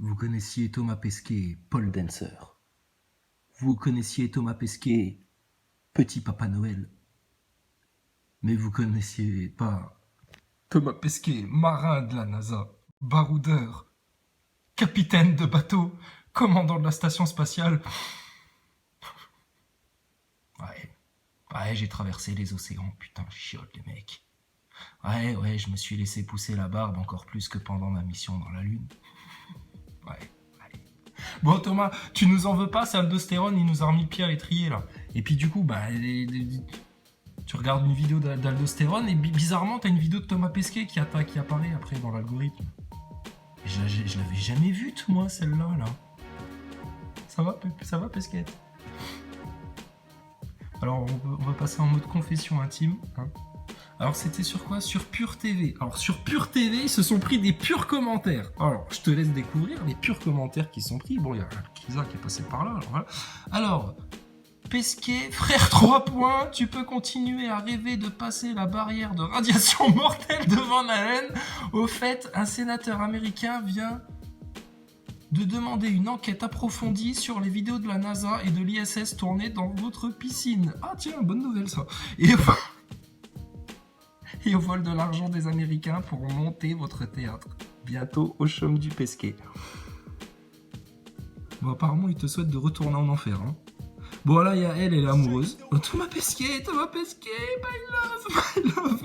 Vous connaissiez Thomas Pesquet, Paul Dancer. Vous connaissiez Thomas Pesquet, Petit Papa Noël. Mais vous connaissiez pas Thomas Pesquet, marin de la NASA, baroudeur, capitaine de bateau, commandant de la station spatiale. Ouais, j'ai traversé les océans, putain, chiotte les mecs. Ouais, je me suis laissé pousser la barbe encore plus que pendant ma mission dans la Lune. Ouais. Bon Thomas, tu nous en veux pas, c'est Aldostérone, il nous a remis le pied à l'étrier là. Et puis du coup, tu regardes une vidéo d'Aldostérone et bizarrement t'as une vidéo de Thomas Pesquet qui apparaît après dans l'algorithme. Je l'avais jamais vue moi celle-là là. Ça va Pesquet? Alors on va passer en mode confession intime. Hein. Alors c'était sur quoi? Sur Pure TV. Alors sur Pure TV, ils se sont pris des purs commentaires. Alors je te laisse découvrir les purs commentaires qui sont pris. Bon, il y a Kisa qui est passé par là. Alors, voilà. Alors Pesquet, frère 3 points, tu peux continuer à rêver de passer la barrière de radiation mortelle de Van Allen. Au fait, un sénateur américain vient de demander une enquête approfondie sur les vidéos de la NASA et de l'ISS tournées dans votre piscine. Ah tiens, bonne nouvelle ça. Et au vol de l'argent des Américains pour monter votre théâtre. Bientôt au chaume du Pesquet. Bon, apparemment, il te souhaite de retourner en enfer. Hein. Bon, là, il y a elle est amoureuse. Oh, Thomas Pesquet,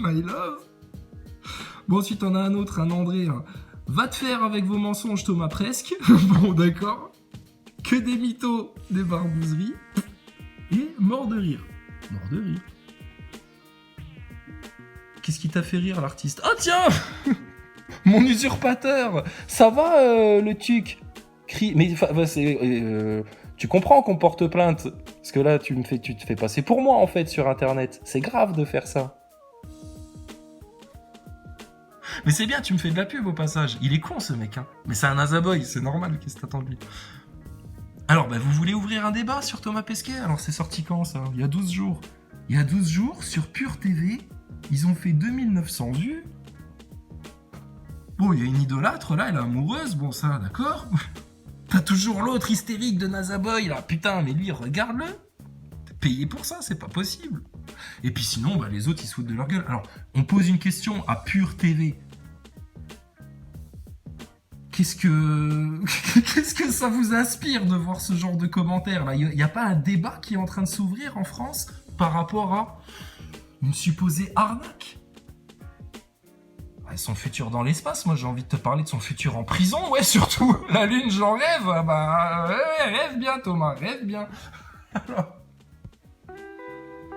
my love. Bon, ensuite, on a un autre, un André. Hein. Va te faire avec vos mensonges, Thomas Presque. Bon, d'accord. Que des mythos, des barbouzeries. Et mort de rire. Mort de rire. Qu'est-ce qui t'a fait rire, l'artiste? Ah tiens mon usurpateur. Ça va, le tuc? Mais tu comprends qu'on porte plainte. Parce que là, tu te fais passer pour moi, en fait, sur Internet. C'est grave de faire ça. Mais c'est bien, tu me fais de la pub au passage. Il est con, ce mec. Hein. Mais c'est un Azaboy, c'est normal. Qu'est-ce que t'attends de lui? Alors, vous voulez ouvrir un débat sur Thomas Pesquet? Alors, c'est sorti quand, ça? Il y a 12 jours. Il y a 12 jours, sur Pure TV... Ils ont fait 2900 vues. Bon, il y a une idolâtre, là, elle est amoureuse. Bon, ça, d'accord. T'as toujours l'autre hystérique de Nazaboy, là. Putain, mais lui, regarde-le. T'es payé pour ça, c'est pas possible. Et puis sinon, les autres, ils se foutent de leur gueule. Alors, on pose une question à Pure TV. Qu'est-ce que ça vous inspire de voir ce genre de commentaires, là? Il n'y a pas un débat qui est en train de s'ouvrir en France par rapport à... une supposée arnaque. Son futur dans l'espace, moi j'ai envie de te parler de son futur en prison, ouais surtout. La Lune, j'en rêve. Rêve bien Thomas, rêve bien. Alors...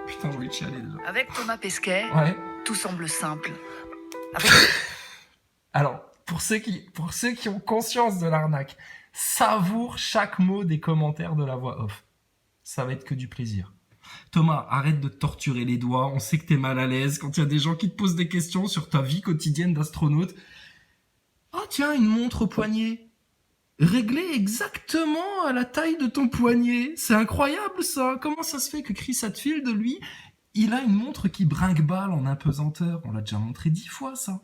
Putain, j'ai envie de chialer déjà. Avec Thomas Pesquet, tout semble simple. Alors, pour ceux qui ont conscience de l'arnaque, savoure chaque mot des commentaires de la voix off. Ça va être que du plaisir. Thomas, arrête de te torturer les doigts, on sait que t'es mal à l'aise quand il y a des gens qui te posent des questions sur ta vie quotidienne d'astronaute. Ah tiens, une montre au poignet. Réglée exactement à la taille de ton poignet. C'est incroyable ça. Comment ça se fait que Chris Hadfield, lui, il a une montre qui brinque-balle en apesanteur? On l'a déjà montré 10 fois ça.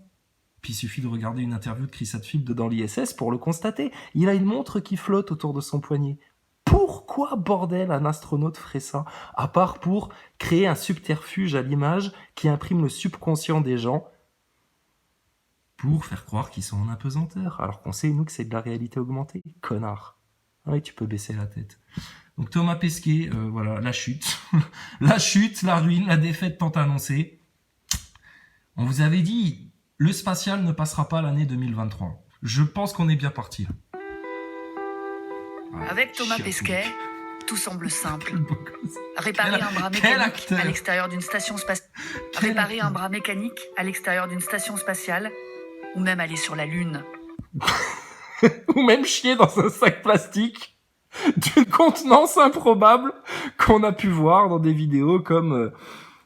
Puis il suffit de regarder une interview de Chris Hadfield dans l'ISS pour le constater. Il a une montre qui flotte autour de son poignet. Pourquoi, bordel, un astronaute ferait ça? À part pour créer un subterfuge à l'image qui imprime le subconscient des gens pour faire croire qu'ils sont en apesanteur, alors qu'on sait, nous, que c'est de la réalité augmentée. Connard. Oui, tu peux baisser la tête. Donc Thomas Pesquet, voilà, la chute. La chute, la ruine, la défaite tant annoncée. On vous avait dit, le spatial ne passera pas l'année 2023. Je pense qu'on est bien parti. Avec Thomas Pesquet, tout semble simple. Réparer un bras mécanique à l'extérieur d'une station spatiale. Réparer un bras mécanique à l'extérieur d'une station spatiale, ou même aller sur la Lune. Ou même chier dans un sac plastique d'une contenance improbable qu'on a pu voir dans des vidéos comme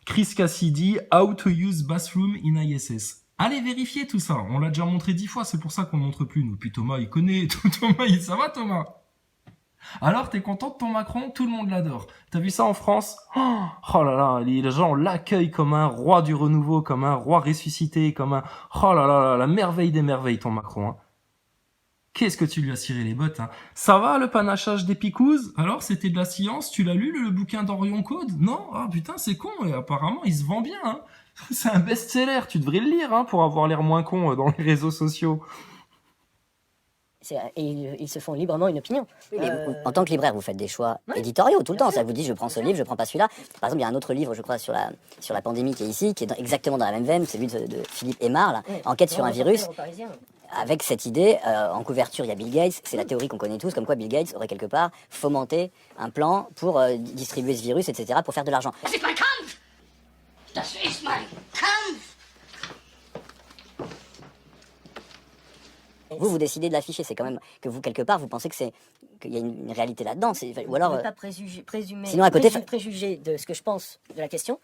Chris Cassidy, How to use bathroom in ISS. Allez vérifier tout ça, on l'a déjà montré 10 fois, c'est pour ça qu'on ne montre plus nous. Puis Thomas, il connaît, ça va Thomas? Alors, t'es content de ton Macron? Tout le monde l'adore. T'as vu ça en France? Oh là là, les gens l'accueillent comme un roi du renouveau, comme un roi ressuscité, comme un... Oh là là, la merveille des merveilles, ton Macron. Hein. Qu'est-ce que tu lui as ciré les bottes, hein. Ça va, le panachage des picouses? Alors, c'était de la science? Tu l'as lu, le bouquin d'Orion Code? Non? Ah, putain, c'est con, et apparemment, il se vend bien, hein. C'est un best-seller, tu devrais le lire, hein, pour avoir l'air moins con dans les réseaux sociaux. Et ils se font librement une opinion. Oui, mais en tant que libraire, vous faites des choix éditoriaux tout le temps. Ça vous dit, je prends ce livre, je prends pas celui-là. Par exemple, il y a un autre livre, je crois, sur la pandémie qui est ici, qui est exactement dans la même veine, celui de Philippe Aymar, là, Enquête sur un virus. Avec cette idée, en couverture, il y a Bill Gates. C'est la théorie qu'on connaît tous, comme quoi Bill Gates aurait quelque part fomenté un plan pour distribuer ce virus, etc., pour faire de l'argent. Das ist mein Kampf! Das ist mein Kampf! Vous décidez de l'afficher, c'est quand même que vous, quelque part, vous pensez qu'il y a une réalité là-dedans. Ou alors, On ne peut pas présumer, sinon, à côté, préjuger de ce que je pense de la question,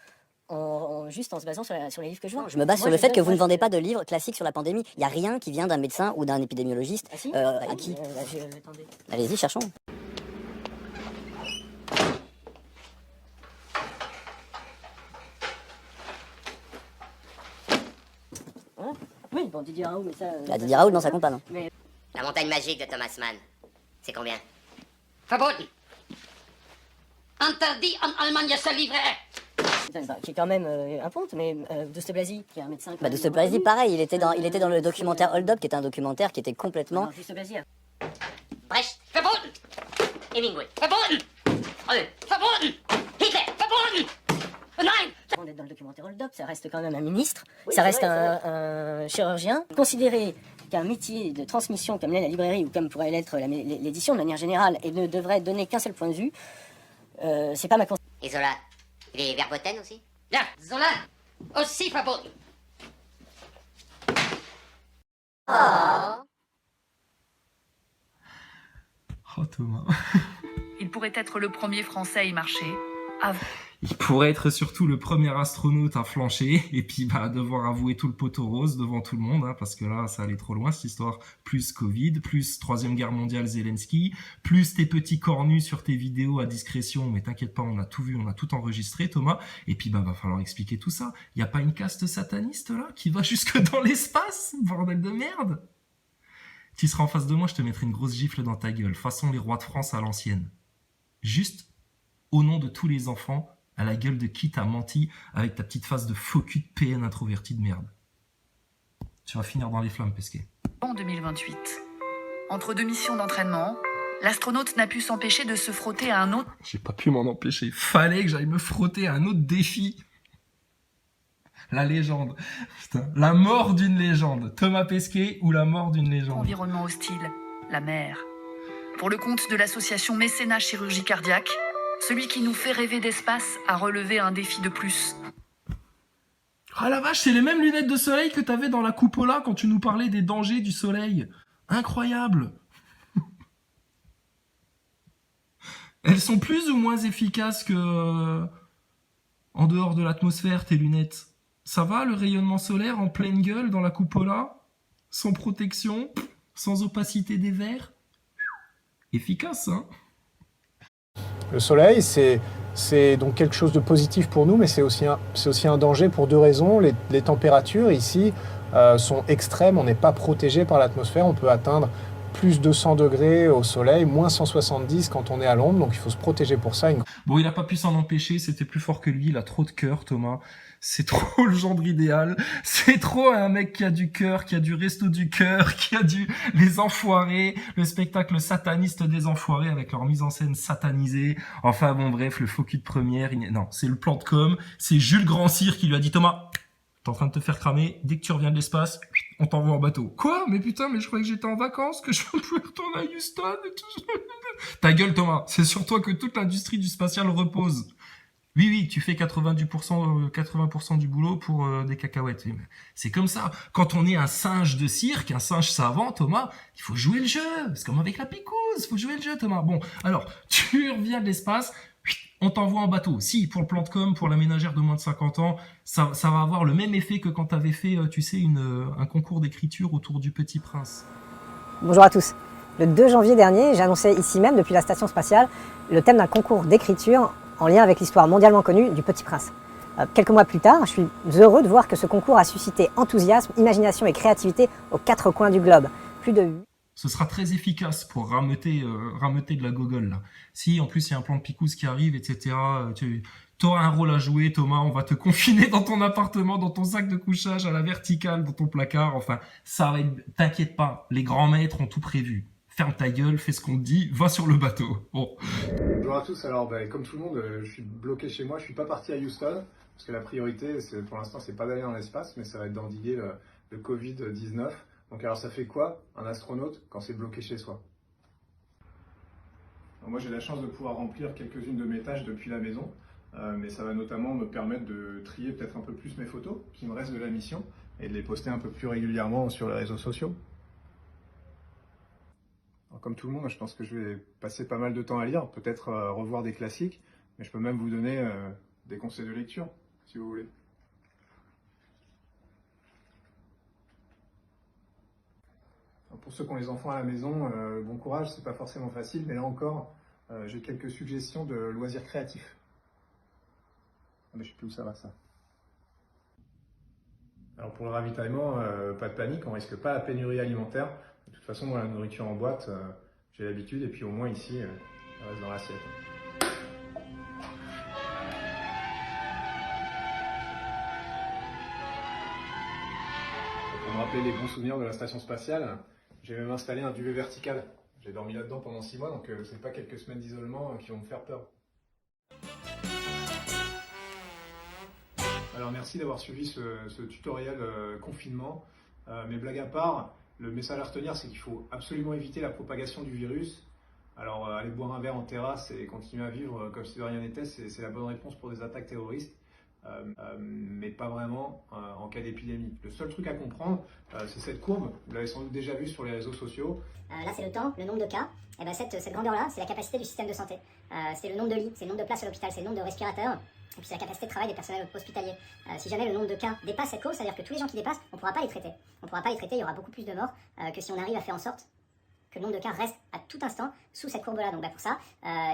juste en se basant sur les livres que je vends. Je me base sur le fait que vous ne vendez pas de livres classiques sur la pandémie. Il n'y a rien qui vient d'un médecin ou d'un épidémiologiste. Ah si À qui attendez. Allez-y, cherchons. Hein oui, bon, Didier Raoult, mais ça... Didier Raoult, non, ça compte pas, non. Mais... La montagne magique de Thomas Mann. C'est combien? Verboten! Interdit en Allemagne se livrer! Qui est quand même un ponte, mais Douste Blazy, qui est un médecin... Douste Blazy, pareil, il était dans le documentaire Hold Up, qui était un documentaire qui était complètement... Douste Blazy... Brecht, verboten! Hemingway, verboten! Freud, verboten! Hitler, verboten! Nein! Avant d'être dans le documentaire Hold Up, ça reste quand même un ministre, ça reste un chirurgien. Considérer qu'un métier de transmission comme l'est la librairie, ou comme pourrait l'être l'édition de manière générale, et ne devrait donner qu'un seul point de vue, c'est pas ma conception. Et Zola, il est verboten aussi? Ja, Zola, aussi verboten! Oh, Thomas. Il pourrait être le premier Français à y marcher. Avant. Il pourrait être surtout le premier astronaute à flancher et puis devoir avouer tout le poteau rose devant tout le monde, hein, parce que là, ça allait trop loin cette histoire. Plus Covid, plus Troisième Guerre mondiale Zelensky, plus tes petits cornus sur tes vidéos à discrétion, mais t'inquiète pas, on a tout vu, on a tout enregistré, Thomas. Et puis va falloir expliquer tout ça. Il y a pas une caste sataniste là qui va jusque dans l'espace, bordel de merde. Tu seras en face de moi, je te mettrai une grosse gifle dans ta gueule, façon les rois de France à l'ancienne. Juste au nom de tous les enfants, à la gueule de qui t'as menti avec ta petite face de faux cul de PN introverti de merde. Tu vas finir dans les flammes, Pesquet. En 2028, entre deux missions d'entraînement, l'astronaute n'a pu s'empêcher de se frotter à un autre... J'ai pas pu m'en empêcher. Fallait que j'aille me frotter à un autre défi. La légende. Putain. La mort d'une légende. Thomas Pesquet ou la mort d'une légende. Environnement hostile, la mer. Pour le compte de l'association Mécénat Chirurgie Cardiaque, celui qui nous fait rêver d'espace a relevé un défi de plus. Ah la vache, c'est les mêmes lunettes de soleil que t'avais dans la Cupola quand tu nous parlais des dangers du soleil. Incroyable. Elles sont plus ou moins efficaces que en dehors de l'atmosphère, tes lunettes? Ça va, le rayonnement solaire en pleine gueule dans la Cupola? Sans protection? Sans opacité des verres? Efficace, hein? Le soleil, c'est donc quelque chose de positif pour nous, mais c'est aussi un danger pour deux raisons. Les températures ici sont extrêmes, on n'est pas protégé par l'atmosphère, on peut atteindre plus de 100 degrés au soleil, moins 170 quand on est à l'ombre, donc il faut se protéger pour ça. Bon, il n'a pas pu s'en empêcher, c'était plus fort que lui, il a trop de cœur, Thomas. C'est trop le genre idéal, c'est trop un mec qui a du cœur, qui a du resto du cœur, qui a les enfoirés, le spectacle sataniste des enfoirés avec leur mise en scène satanisée. Enfin bon bref, le faux cul de première, non, c'est le plan de com, c'est Jules Grand-Cyr qui lui a dit Thomas, t'es en train de te faire cramer, dès que tu reviens de l'espace, on t'envoie en bateau. Quoi? Mais putain, mais je croyais que j'étais en vacances, que je pouvais retourner à Houston et tout. Ta gueule Thomas, c'est sur toi que toute l'industrie du spatial repose. Oui, tu fais 80% du boulot pour des cacahuètes. C'est comme ça. Quand on est un singe de cirque, un singe savant, Thomas, il faut jouer le jeu. C'est comme avec la picouse, il faut jouer le jeu, Thomas. Bon, alors, tu reviens de l'espace, on t'envoie en bateau. Si, pour le plan de com, pour la ménagère de moins de 50 ans, ça va avoir le même effet que quand t'avais fait, tu sais, un concours d'écriture autour du Petit Prince. Bonjour à tous. Le 2 janvier dernier, j'annonçais ici même, depuis la station spatiale, le thème d'un concours d'écriture en lien avec l'histoire mondialement connue du Petit Prince. Quelques mois plus tard, je suis heureux de voir que ce concours a suscité enthousiasme, imagination et créativité aux 4 coins du globe. Plus de Ce sera très efficace pour rameuter de la gogole, là. Si, en plus, il y a un plan de Picousse qui arrive, etc., tu auras un rôle à jouer, Thomas, on va te confiner dans ton appartement, dans ton sac de couchage, à la verticale, dans ton placard, enfin, ça va être... T'inquiète pas, les grands maîtres ont tout prévu. Ferme ta gueule, fais ce qu'on te dit, va sur le bateau. Bon. Bonjour à tous, alors comme tout le monde, je suis bloqué chez moi, je suis pas parti à Houston, parce que la priorité, pour l'instant, c'est pas d'aller dans l'espace, mais ça va être d'endiguer le Covid-19. Donc alors ça fait quoi, un astronaute, quand c'est bloqué chez soi? Alors, moi j'ai la chance de pouvoir remplir quelques-unes de mes tâches depuis la maison, mais ça va notamment me permettre de trier peut-être un peu plus mes photos qui me restent de la mission, et de les poster un peu plus régulièrement sur les réseaux sociaux. Alors, comme tout le monde, je pense que je vais passer pas mal de temps à lire, peut-être revoir des classiques, mais je peux même vous donner des conseils de lecture, si vous voulez. Alors, pour ceux qui ont les enfants à la maison, bon courage, c'est pas forcément facile, mais là encore, j'ai quelques suggestions de loisirs créatifs. Ah, mais je sais plus où ça va, ça. Alors pour le ravitaillement, pas de panique, on risque pas la pénurie alimentaire. De toute façon, moi, la nourriture en boîte, j'ai l'habitude, et puis au moins ici, elle reste dans l'assiette. Pour me rappeler les bons souvenirs de la station spatiale, j'ai même installé un duvet vertical. J'ai dormi là-dedans pendant 6 mois, donc c'est pas quelques semaines d'isolement qui vont me faire peur. Alors merci d'avoir suivi ce tutoriel confinement. Mais blague à part, le message à retenir, c'est qu'il faut absolument éviter la propagation du virus. Alors aller boire un verre en terrasse et continuer à vivre comme si de rien n'était, c'est la bonne réponse pour des attaques terroristes. Mais pas vraiment en cas d'épidémie. Le seul truc à comprendre, c'est cette courbe. Vous l'avez sans doute déjà vu sur les réseaux sociaux. Là, c'est le temps, le nombre de cas. Et ben, cette grandeur-là, c'est la capacité du système de santé. C'est le nombre de lits, c'est le nombre de places à l'hôpital, c'est le nombre de respirateurs. Et puis c'est la capacité de travail des personnels hospitaliers. Si jamais le nombre de cas dépasse cette courbe, c'est-à-dire que tous les gens qui dépassent, on ne pourra pas les traiter. On ne pourra pas les traiter, il y aura beaucoup plus de morts que si on arrive à faire en sorte que le nombre de cas reste à tout instant sous cette courbe-là. Donc pour ça,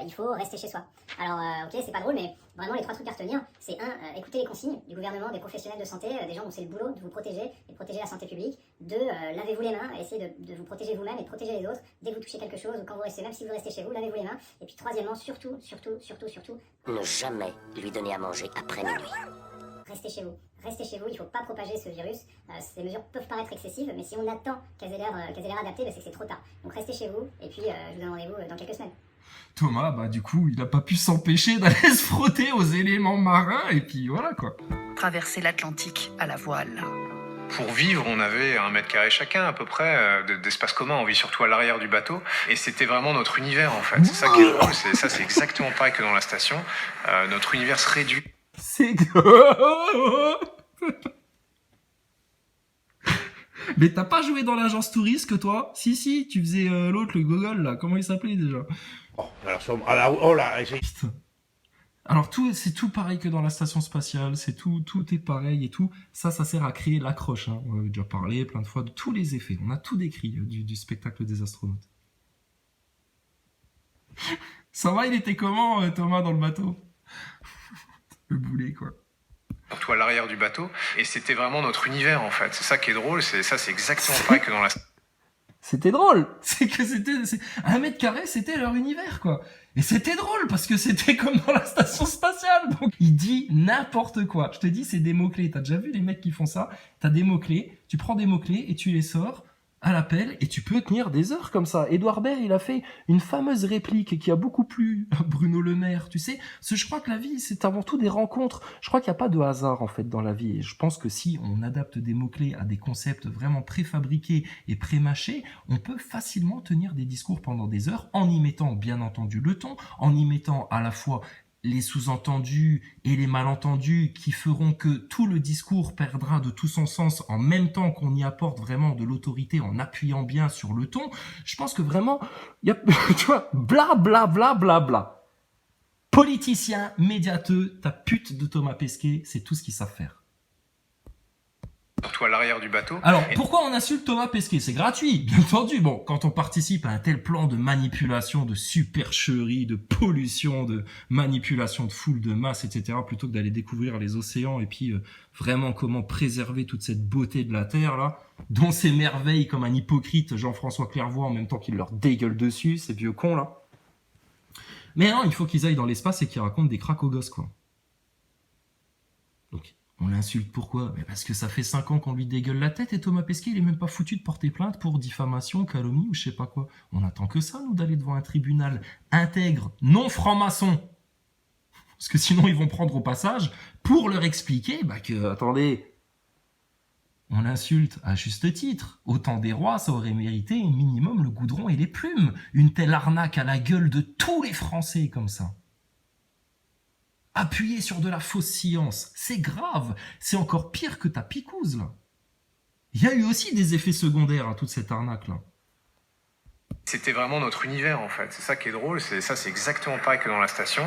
il faut rester chez soi. Alors ok, c'est pas drôle, mais vraiment les 3 trucs à retenir, c'est 1, écouter les consignes du gouvernement, des professionnels de santé, des gens dont c'est le boulot de vous protéger et de protéger la santé publique. 2, lavez-vous les mains, essayez de vous protéger vous-même et de protéger les autres. Dès que vous touchez quelque chose ou quand vous restez, même si vous restez chez vous, lavez-vous les mains. Et puis 3e, surtout, Ne jamais lui donner à manger après minuit. restez chez vous. Restez chez vous, il ne faut pas propager ce virus. Ces mesures peuvent paraître excessives, mais si on attend qu'elles aient l'air adaptées, c'est que c'est trop tard. Donc restez chez vous, et puis je vous donne rendez-vous dans quelques semaines. Thomas, du coup, il n'a pas pu s'empêcher d'aller se frotter aux éléments marins, et puis voilà, quoi. Traverser l'Atlantique à la voile. Pour vivre, on avait 1 mètre carré chacun à peu près d'espace commun. On vit surtout à l'arrière du bateau. Et c'était vraiment notre univers en fait. C'est ça qui est drôle. C'est exactement pareil que dans la station. Notre univers se réduit. C'est... Mais t'as pas joué dans l'agence touriste, toi? Si, tu faisais l'autre, le gogol, là. Comment il s'appelait déjà? Putain. Alors c'est tout pareil que dans la station spatiale, c'est tout est pareil et tout. Ça sert à créer l'accroche. Hein. On avait déjà parlé plein de fois de tous les effets. On a tout décrit du spectacle des astronautes. Ça va, il était comment Thomas dans le bateau? Le boulet quoi. Surtout à l'arrière du bateau. Et c'était vraiment notre univers en fait. C'est ça qui est drôle. C'est exactement pareil que dans la... C'était drôle, c'est que 1 mètre carré, c'était leur univers, quoi. Et c'était drôle, parce que c'était comme dans la station spatiale. Donc, il dit n'importe quoi. Je te dis, c'est des mots-clés. T'as déjà vu les mecs qui font ça? T'as des mots-clés, tu prends des mots-clés et tu les sors à l'appel et tu peux tenir des heures comme ça. Édouard Baird, il a fait une fameuse réplique qui a beaucoup plu à Bruno Le Maire, tu sais. Parce que je crois que la vie, c'est avant tout des rencontres. Je crois qu'il n'y a pas de hasard, en fait, dans la vie. Et je pense que si on adapte des mots-clés à des concepts vraiment préfabriqués et prémâchés, on peut facilement tenir des discours pendant des heures en y mettant, bien entendu, le ton, en y mettant à la fois les sous-entendus et les malentendus qui feront que tout le discours perdra de tout son sens en même temps qu'on y apporte vraiment de l'autorité en appuyant bien sur le ton. Je pense que vraiment, il y a, tu vois, bla bla bla bla bla. Politicien, médiateux, ta pute de Thomas Pesquet, c'est tout ce qu'ils savent faire. surtout à l'arrière du bateau. Alors, pourquoi on insulte Thomas Pesquet? C'est gratuit, bien entendu. Bon, quand on participe à un tel plan de manipulation, de supercherie, de pollution, de manipulation de foule, de masse, etc., plutôt que d'aller découvrir les océans et puis vraiment comment préserver toute cette beauté de la Terre, là, dont ces merveilles comme un hypocrite Jean-François Clairvoy en même temps qu'il leur dégueule dessus, ces vieux cons, là. Mais non, il faut qu'ils aillent dans l'espace et qu'ils racontent des cracks aux gosses, quoi. Donc, on l'insulte pourquoi? Mais parce que ça fait 5 ans qu'on lui dégueule la tête et Thomas Pesquet, il est même pas foutu de porter plainte pour diffamation, calomnie ou je sais pas quoi. On attend que ça, nous, d'aller devant un tribunal intègre, non franc-maçon. Parce que sinon, ils vont prendre au passage pour leur expliquer que, attendez, on l'insulte à juste titre. Au temps des rois, ça aurait mérité au minimum le goudron et les plumes. Une telle arnaque à la gueule de tous les Français comme ça. Appuyer sur de la fausse science, c'est grave, c'est encore pire que ta picouse, là. Il y a eu aussi des effets secondaires à toute cette arnaque-là. C'était vraiment notre univers, en fait. C'est ça qui est drôle, c'est exactement pareil que dans la station.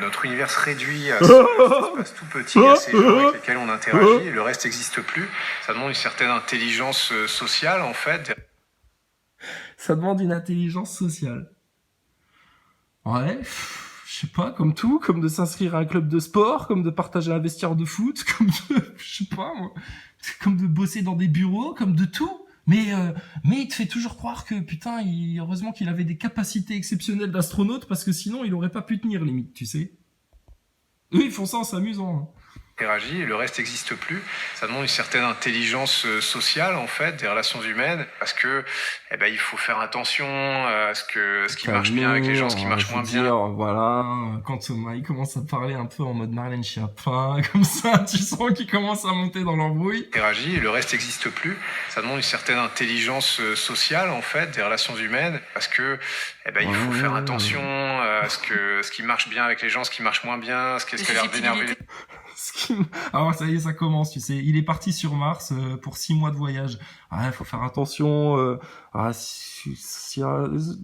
Notre univers se réduit à ce qui se passe tout petit, à ces gens avec lesquels on interagit, et le reste n'existe plus. Ça demande une certaine intelligence sociale, en fait. Ça demande une intelligence sociale. Ouais... Je sais pas, comme tout, comme de s'inscrire à un club de sport, comme de partager un vestiaire de foot, comme de, je sais pas moi, comme de bosser dans des bureaux, comme de tout. Mais il te fait toujours croire que, putain, heureusement qu'il avait des capacités exceptionnelles d'astronaute, parce que sinon il aurait pas pu tenir, limite, tu sais. Eux, ils font ça en s'amusant. Hein. Interagit, et le reste n'existe plus. Ça demande une certaine intelligence sociale, en fait, des relations humaines, parce que il faut faire attention à ce qui marche bien avec les gens, ce qui marche moins bien. Voilà, quand Thomas il commence à parler un peu en mode Marlène Schiappa, comme ça, tu sens qu'il commence à monter dans l'embrouille. Interagit, et le reste n'existe plus. Ça demande une certaine intelligence sociale, en fait, des relations humaines, parce que il faut faire attention à ce qui marche bien avec les gens, ce qui marche moins bien, ce qui a l'air d'énerver. Alors ça y est, ça commence, tu sais. Il est parti sur Mars pour 6 mois de voyage. Ah, faut faire attention.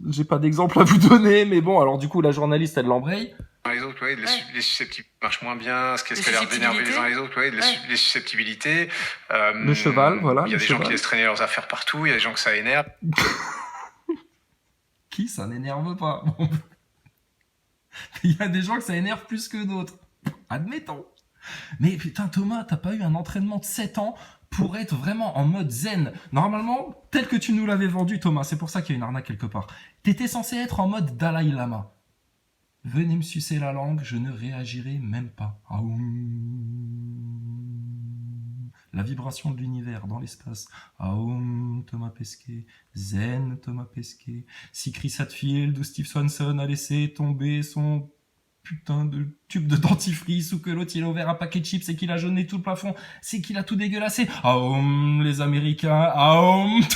J'ai pas d'exemple à vous donner, mais bon. Alors du coup, la journaliste, elle l'embraye. Les autres, les susceptibles marchent moins bien, ce qui a l'air d'énerver les uns les autres, les susceptibilités. Le cheval, voilà. Il y a des gens qui laissent traîner leurs affaires partout, il y a des gens que ça énerve. Qui ça n'énerve pas? Il y a des gens que ça énerve plus que d'autres. Admettons. Mais putain Thomas, t'as pas eu un entraînement de 7 ans pour être vraiment en mode zen. Normalement, tel que tu nous l'avais vendu Thomas, c'est pour ça qu'il y a une arnaque quelque part. T'étais censé être en mode Dalai Lama. Venez me sucer la langue, je ne réagirai même pas. Aoum. La vibration de l'univers dans l'espace. Aoum, Thomas Pesquet. Zen, Thomas Pesquet. Si Chris Hadfield ou Steve Swanson a laissé tomber son putain de tube de dentifrice ou que l'autre il a ouvert un paquet de chips et qu'il a jaunné tout le plafond, c'est qu'il a tout dégueulassé. Les Américains,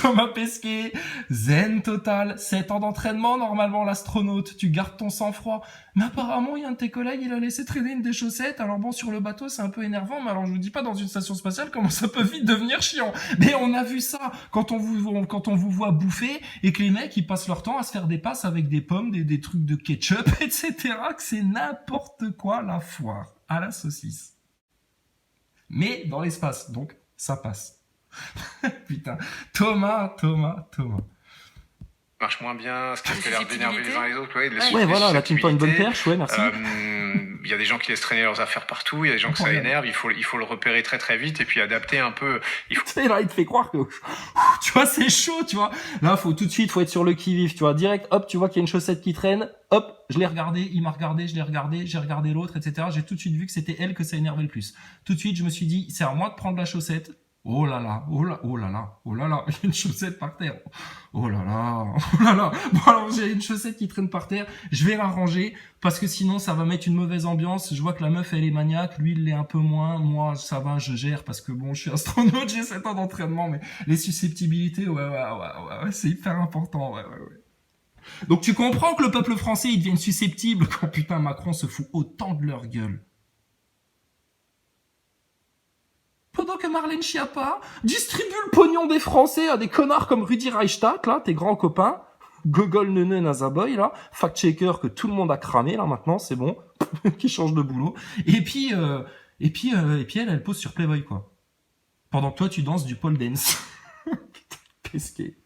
Thomas Pesquet, zen total, 7 ans d'entraînement normalement l'astronaute, tu gardes ton sang-froid. Mais apparemment il y a un de tes collègues, il a laissé traîner une des chaussettes, alors bon sur le bateau c'est un peu énervant, mais alors je vous dis pas dans une station spatiale comment ça peut vite devenir chiant. Mais on a vu ça quand on vous voit bouffer et que les mecs ils passent leur temps à se faire des passes avec des pommes, des trucs de ketchup, etc. que c'est n'importe quoi. La foire à la saucisse. Mais dans l'espace, donc ça passe. Putain, Thomas. Marche moins bien, ce qui a l'air d'énerver les uns les autres, voilà, là tu me tends une bonne perche, ouais, merci. Il y a des gens qui laissent traîner leurs affaires partout, il y a des gens que ça énerve, il faut le repérer très très vite et puis adapter un peu. Tu sais, là, il te fait croire que, tu vois, c'est chaud, tu vois. Là, faut tout de suite, faut être sur le qui-vive, tu vois. Direct, hop, tu vois qu'il y a une chaussette qui traîne, hop, je l'ai regardé, il m'a regardé, je l'ai regardé, j'ai regardé l'autre, etc. J'ai tout de suite vu que c'était elle que ça énervait le plus. Tout de suite, je me suis dit, c'est à moi de prendre la chaussette. Oh là là, il y a une chaussette par terre. Oh là là. Bon alors j'ai une chaussette qui traîne par terre, je vais la ranger parce que sinon ça va mettre une mauvaise ambiance. Je vois que la meuf elle est maniaque, lui il l'est un peu moins. Moi ça va, je gère parce que bon je suis astronaute, j'ai 7 ans d'entraînement, mais les susceptibilités, ouais, c'est hyper important, ouais. Donc tu comprends que le peuple français il devienne susceptible quand putain Macron se fout autant de leur gueule. Pendant que Marlène Schiappa distribue le pognon des Français à des connards comme Rudi Reichstadt, là, tes grands copains, Gogol Nene Nazaboy, là, fact-checker que tout le monde a cramé, là, maintenant, c'est bon, qui change de boulot. Et puis elle pose sur Playboy, quoi. Pendant que toi, tu danses du pole dance. Pesqué.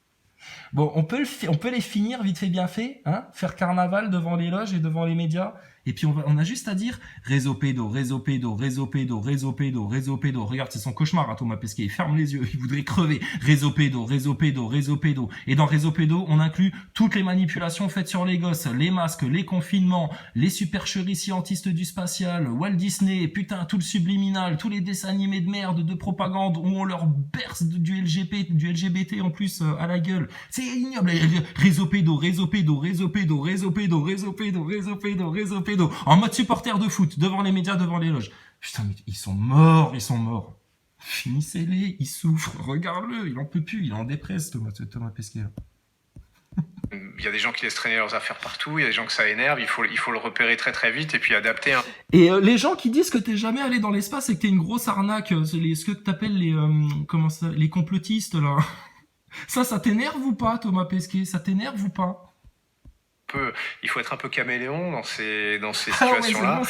Bon, on peut les finir vite fait bien fait, hein, faire carnaval devant les loges et devant les médias. Et puis on a juste à dire réseau pédo, réseau pédo, réseau pédo, réseau pédo, réseau pédo. Regarde, c'est son cauchemar, hein, Thomas Pesquet. Il ferme les yeux, il voudrait crever. Réseau pédo, réseau pédo, réseau pédo. Et dans réseau pédo, on inclut toutes les manipulations faites sur les gosses, les masques, les confinements, les supercheries scientistes du spatial, Walt Disney, putain, tout le subliminal, tous les dessins animés de merde, de propagande où on leur berce du LGBT en plus à la gueule. C'est ignoble. Réseau pédo, réseau pédo, réseau pédo, réseau pédo, réseau pédo, réseau pédo, réseau pédo. En mode supporter de foot, devant les médias, devant les loges. Putain, mais ils sont morts. Finissez-les, il souffre. Regarde-le, il en peut plus, il est en dépresse, Thomas Pesquet. Là. Il y a des gens qui laissent traîner leurs affaires partout, il y a des gens que ça énerve, il faut le repérer très très vite et puis adapter. Et les gens qui disent que t'es jamais allé dans l'espace et que t'es une grosse arnaque, ce que t'appelles les complotistes, là. Ça t'énerve ou pas, Thomas Pesquet? Ça t'énerve ou pas? Il faut être un peu caméléon dans ces situations-là.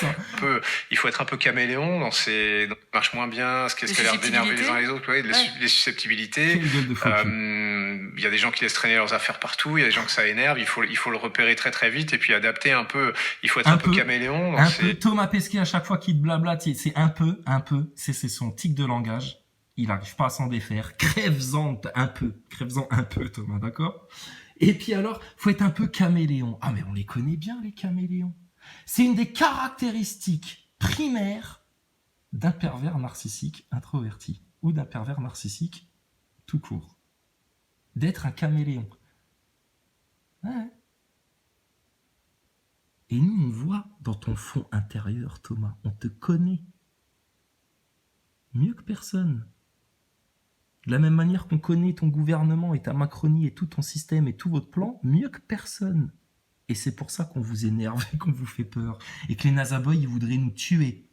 Ouais, il faut être un peu caméléon dans ces marche moins bien, ce qui a l'air d'énerver les uns les autres, ouais, les susceptibilités. Il y a des gens qui laissent traîner leurs affaires partout, il y a des gens que ça énerve, il faut le repérer très très vite et puis adapter un peu. Il faut être un peu caméléon. Peu Thomas Pesquet à chaque fois qu'il te blablate, c'est un peu, c'est son tic de langage. Il n'arrive pas à s'en défaire. Crève-en un peu, Thomas, d'accord? Et puis alors, faut être un peu caméléon. Ah mais on les connaît bien, les caméléons. C'est une des caractéristiques primaires d'un pervers narcissique introverti ou d'un pervers narcissique tout court. D'être un caméléon. Ouais. Et nous, on voit dans ton fond intérieur, Thomas, on te connaît mieux que personne. De la même manière qu'on connaît ton gouvernement et ta Macronie et tout ton système et tout votre plan, mieux que personne. Et c'est pour ça qu'on vous énerve et qu'on vous fait peur. Et que les Nazaboys, ils voudraient nous tuer.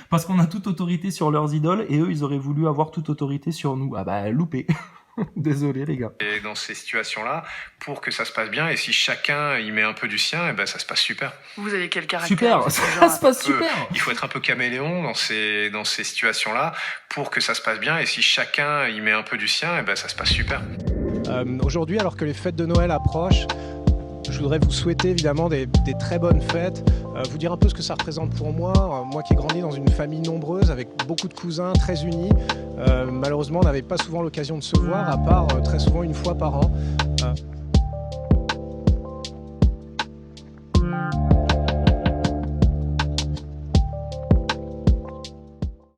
Parce qu'on a toute autorité sur leurs idoles et eux, ils auraient voulu avoir toute autorité sur nous. Ah bah, loupé. Désolé les gars. Et dans ces situations-là, pour que ça se passe bien, et si chacun y met un peu du sien, et ben ça se passe super. Vous avez quel caractère? Super, ça se passe super. Il faut être un peu caméléon dans ces situations-là, pour que ça se passe bien, et si chacun y met un peu du sien, et ben ça se passe super. Aujourd'hui, alors que les fêtes de Noël approchent, je voudrais vous souhaiter évidemment des très bonnes fêtes, vous dire un peu ce que ça représente pour moi. Moi qui ai grandi dans une famille nombreuse avec beaucoup de cousins très unis, malheureusement on n'avait pas souvent l'occasion de se voir, à part très souvent une fois par an.